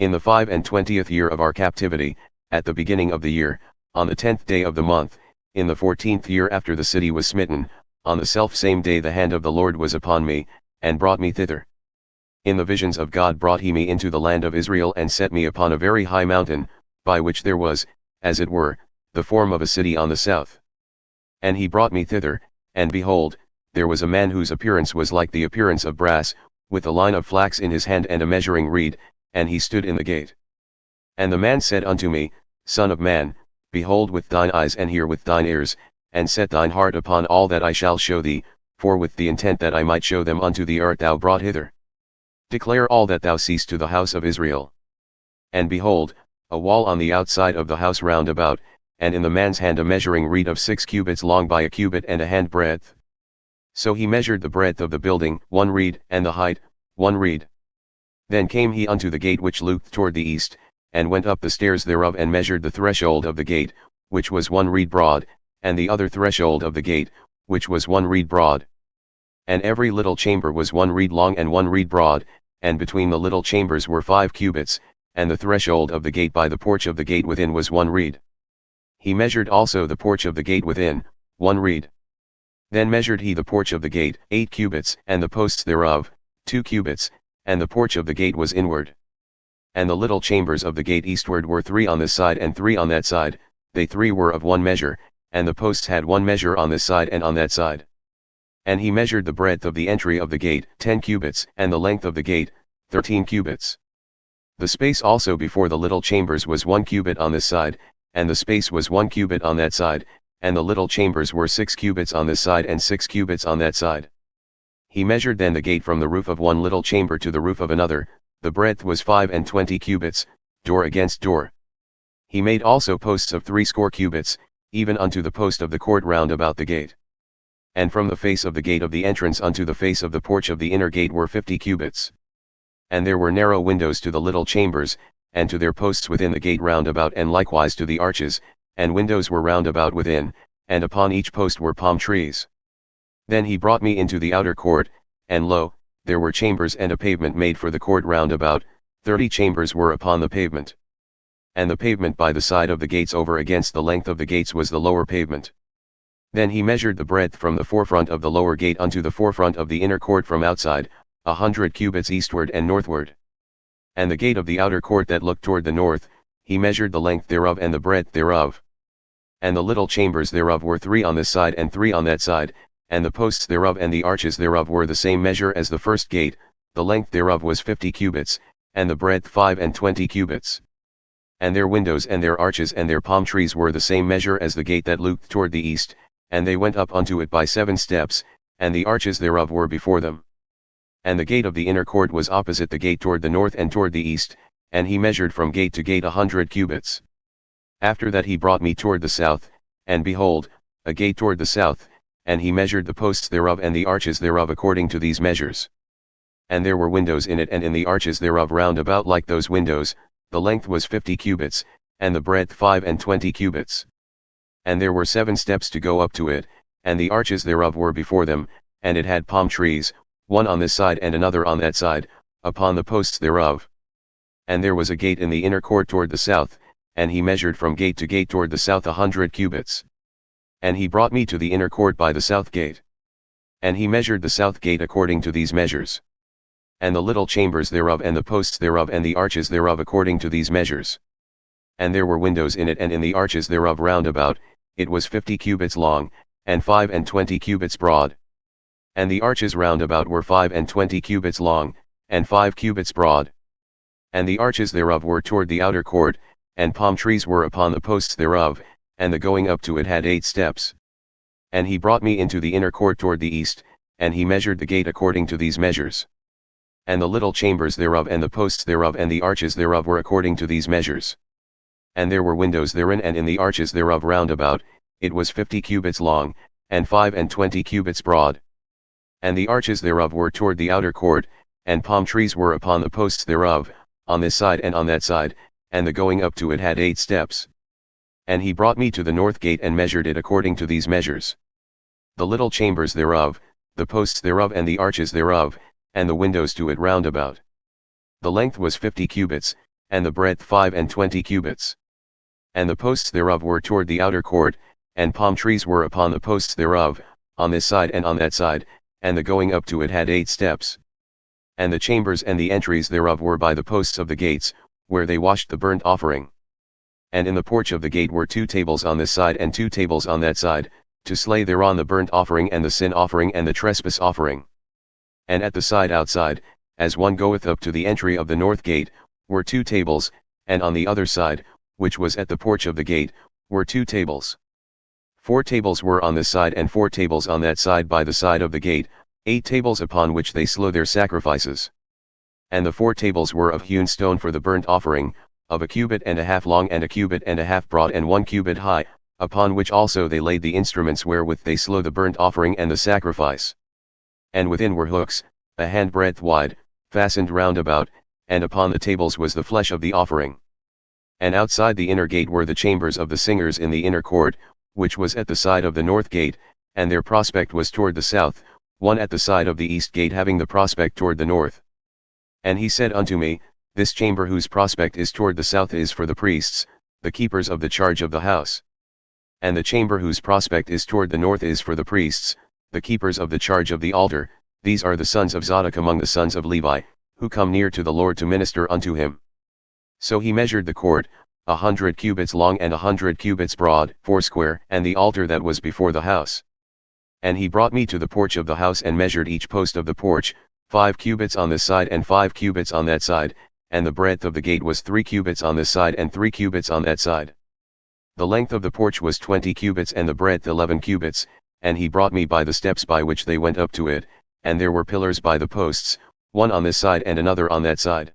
In the 25th year of our captivity, at the beginning of the year, on the 10th day of the month, in the 14th year after the city was smitten, on the selfsame day the hand of the Lord was upon me, and brought me thither. In the visions of God brought he me into the land of Israel and set me upon a very high mountain, by which there was, as it were, the form of a city on the south. And he brought me thither, and behold, there was a man whose appearance was like the appearance of brass, with a line of flax in his hand and a measuring reed, and he stood in the gate. And the man said unto me, Son of man, behold with thine eyes and hear with thine ears, and set thine heart upon all that I shall show thee, for with the intent that I might show them unto thee art thou brought hither. Declare all that thou seest to the house of Israel. And behold, a wall on the outside of the house round about, and in the man's hand a measuring reed of 6 cubits long by a cubit and a hand breadth. So he measured the breadth of the building, 1 reed, and the height, 1 reed. Then came he unto the gate which looked toward the east, and went up the stairs thereof and measured the threshold of the gate, which was 1 reed broad, and the other threshold of the gate, which was 1 reed broad. And every little chamber was 1 reed long and 1 reed broad, and between the little chambers were 5 cubits, and the threshold of the gate by the porch of the gate within was 1 reed. He measured also the porch of the gate within, 1 reed. Then measured he the porch of the gate, 8 cubits, and the posts thereof, 2 cubits, and the porch of the gate was inward. And the little chambers of the gate eastward were 3 on this side and 3 on that side, they 3 were of 1 measure, and the posts had 1 measure on this side and on that side. And he measured the breadth of the entry of the gate, 10 cubits, and the length of the gate, 13 cubits. The space also before the little chambers was 1 cubit on this side, and the space was 1 cubit on that side, and the little chambers were 6 cubits on this side and 6 cubits on that side. He measured then the gate from the roof of one little chamber to the roof of another, the breadth was 25 cubits, door against door. He made also posts of 60 cubits, even unto the post of the court round about the gate. And from the face of the gate of the entrance unto the face of the porch of the inner gate were 50 cubits. And there were narrow windows to the little chambers, and to their posts within the gate round about, and likewise to the arches, and windows were round about within, and upon each post were palm trees. Then he brought me into the outer court, and lo, there were chambers and a pavement made for the court round about, 30 chambers were upon the pavement. And the pavement by the side of the gates over against the length of the gates was the lower pavement. Then he measured the breadth from the forefront of the lower gate unto the forefront of the inner court from outside, 100 cubits eastward and northward. And the gate of the outer court that looked toward the north, he measured the length thereof and the breadth thereof. And the little chambers thereof were 3 on this side and 3 on that side, and the posts thereof and the arches thereof were the same measure as the first gate, the length thereof was 50 cubits, and the breadth 25 cubits. And their windows and their arches and their palm trees were the same measure as the gate that looked toward the east, and they went up unto it by 7 steps, and the arches thereof were before them. And the gate of the inner court was opposite the gate toward the north and toward the east, and he measured from gate to gate 100 cubits. After that he brought me toward the south, and behold, a gate toward the south, and he measured the posts thereof and the arches thereof according to these measures. And there were windows in it and in the arches thereof round about like those windows, the length was 50 cubits, and the breadth 25 cubits. And there were 7 steps to go up to it, and the arches thereof were before them, and it had palm trees, one on this side and another on that side, upon the posts thereof. And there was a gate in the inner court toward the south, and he measured from gate to gate toward the south 100 cubits. And he brought me to the inner court by the south gate. And he measured the south gate according to these measures. And the little chambers thereof and the posts thereof and the arches thereof according to these measures. And there were windows in it and in the arches thereof round about, it was 50 cubits long, and 25 cubits broad. And the arches round about were 25 cubits long, and 5 cubits broad. And the arches thereof were toward the outer court, and palm trees were upon the posts thereof, and the going up to it had 8 steps. And he brought me into the inner court toward the east, and he measured the gate according to these measures. And the little chambers thereof and the posts thereof and the arches thereof were according to these measures. And there were windows therein and in the arches thereof round about, it was 50 cubits long, and 25 cubits broad. And the arches thereof were toward the outer court, and palm trees were upon the posts thereof, on this side and on that side, and the going up to it had 8 steps. And he brought me to the north gate and measured it according to these measures. The little chambers thereof, the posts thereof and the arches thereof, and the windows to it round about. The length was 50 cubits, and the breadth 25 cubits. And the posts thereof were toward the outer court, and palm trees were upon the posts thereof, on this side and on that side, and the going up to it had 8 steps. And the chambers and the entries thereof were by the posts of the gates, where they washed the burnt offering. And in the porch of the gate were 2 tables on this side and 2 tables on that side, to slay thereon the burnt offering and the sin offering and the trespass offering. And at the side outside, as one goeth up to the entry of the north gate, were 2 tables, and on the other side, which was at the porch of the gate, were 2 tables. 4 tables were on this side and 4 tables on that side by the side of the gate, 8 tables upon which they slew their sacrifices. And the 4 tables were of hewn stone for the burnt offering, of 1.5 cubits long and 1.5 cubits broad and 1 cubit high, upon which also they laid the instruments wherewith they slew the burnt offering and the sacrifice. And within were hooks, a handbreadth wide, fastened round about, and upon the tables was the flesh of the offering. And outside the inner gate were the chambers of the singers in the inner court, which was at the side of the north gate, and their prospect was toward the south, one at the side of the east gate having the prospect toward the north. And he said unto me, This chamber whose prospect is toward the south is for the priests, the keepers of the charge of the house. And the chamber whose prospect is toward the north is for the priests, the keepers of the charge of the altar, these are the sons of Zadok among the sons of Levi, who come near to the Lord to minister unto him. So he measured the court, 100 cubits long and 100 cubits broad, foursquare, and the altar that was before the house. And he brought me to the porch of the house and measured each post of the porch, 5 cubits on this side and 5 cubits on that side, and the breadth of the gate was 3 cubits on this side and 3 cubits on that side. The length of the porch was 20 cubits and the breadth 11 cubits, and he brought me by the steps by which they went up to it, and there were pillars by the posts, one on this side and another on that side.